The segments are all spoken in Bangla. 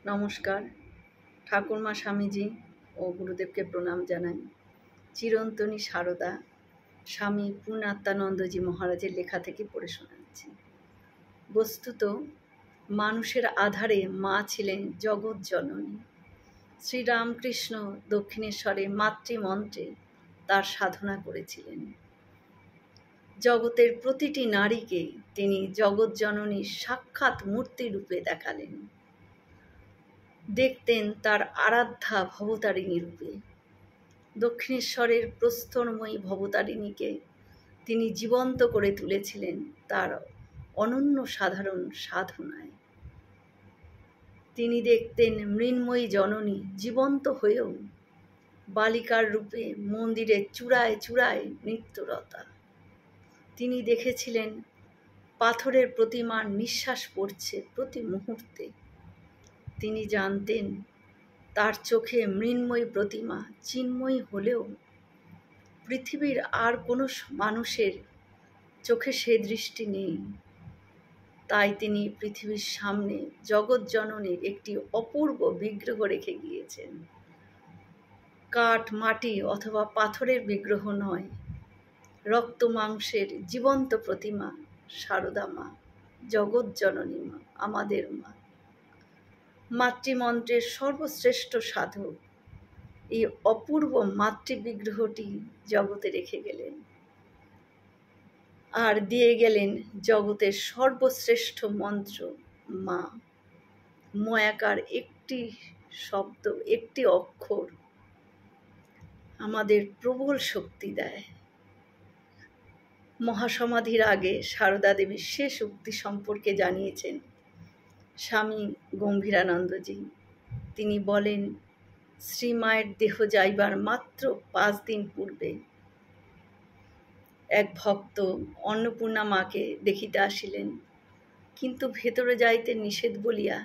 নমস্কার। ঠাকুরমা স্বামীজি ও গুরুদেবকে প্রণাম জানাই। চিরন্তনী সারদা স্বামী পূর্ণাত্মানন্দজি মহারাজের লেখা থেকে পড়ে শোনাচ্ছি। বস্তুত মানুষের আধারে মা ছিলেন জগৎ জননী। শ্রীরামকৃষ্ণ দক্ষিণেশ্বরে মাতৃমন্ত্রে তার সাধনা করেছিলেন। জগতের প্রতিটি নারীকে তিনি জগৎ জননীর সাক্ষাৎ মূর্তি রূপে দেখালেন। দেখতেন তার আরাধ্যা ভবতারিণী রূপে। দক্ষিণেশ্বরের প্রস্তরময়ী ভবতারিণীকে তিনি জীবন্ত করে তুলেছিলেন তার অনন্য সাধারণ সাধনায়। তিনি দেখতেন মৃন্ময়ী জননী জীবন্ত হয়েও বালিকার রূপে মন্দিরের চূড়ায় চূড়ায় নৃত্যরতা। তিনি দেখেছিলেন পাথরের প্রতিমার নিঃশ্বাস পড়ছে প্রতি মুহূর্তে। তিনি জানতেন তার চোখে মৃন্ময়ী প্রতিমা চিন্ময়ী হলেও পৃথিবীর আর কোনো মানুষের চোখে সে দৃষ্টি নেই। তাই তিনি পৃথিবীর সামনে জগৎ জননীর একটি অপূর্ব বিগ্রহ রেখে গিয়েছেন। কাঠ, মাটি অথবা পাথরের বিগ্রহ নয়, রক্ত মাংসের জীবন্ত প্রতিমা সারদা মা, জগৎ জননী মা, আমাদের মা। মাতৃমন্ত্রের সর্বশ্রেষ্ঠ সাধক এই অপূর্ব মাতৃবিগ্রহটি জগতে রেখে গেলেন আর দিয়ে গেলেন জগতের সর্বশ্রেষ্ঠ মন্ত্র মা। ময়াকার একটি শব্দ, একটি অক্ষর আমাদের প্রবল শক্তি দেয়। মহাসমাধির আগে সারদা দেবীর শেষ উক্তি সম্পর্কে জানিয়েছেন স্বামী গম্ভীরানন্দজি। তিনি বলেন, শ্রীমায়ের দেহ যাইবার মাত্র 5 দিন পূর্বে এক ভক্ত অন্নপূর্ণা মাকে দেখিতে আসিলেন, কিন্তু ভেতরে যাইতে নিষেধ বলিয়া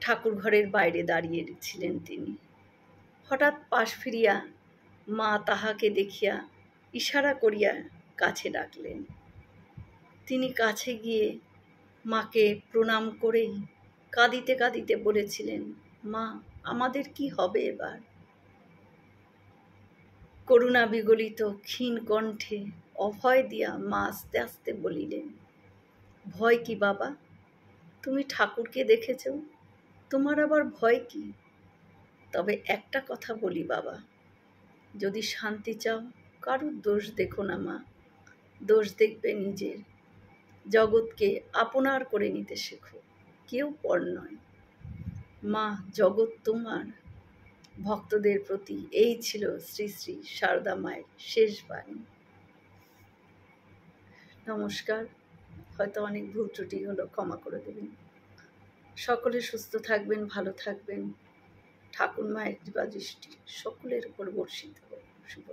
ঠাকুর ঘরের বাইরে দাঁড়িয়েছিলেন তিনি। হঠাৎ পাশ ফিরিয়া মা তাহাকে দেখিয়া ইশারা করিয়া কাছে ডাকলেন। তিনি কাছে গিয়ে মাকে প্রণাম করেই কাঁদিতে কাঁদিতে বলেছিলেন, মা, আমাদের কি হবে এবার? করুণা বিগলিত ক্ষীণ কণ্ঠে অভয় দিয়া মা আস্তে আস্তে বলিলেন, ভয় কি বাবা? তুমি ঠাকুরকে দেখেছ, তোমার আবার ভয় কি? তবে একটা কথা বলি বাবা, যদি শান্তি চাও কারুর দোষ দেখো না মা, দোষ দেখবে নিজের। জগৎকে আপনার করে নিতে শেখো, কেউ পর নয়। মা, জগৎ তোমার। ভক্তদের প্রতি এই ছিল শ্রী শ্রী সারদা মায়ের শেষ বাণী। নমস্কার। হয়তো অনেক ভুল ত্রুটি হলো, ক্ষমা করে দেবেন। সকলে সুস্থ থাকবেন, ভালো থাকবেন। ঠাকুর মায়ের কৃপা দৃষ্টি সকলের উপর বর্ষিত হোক। শুভ।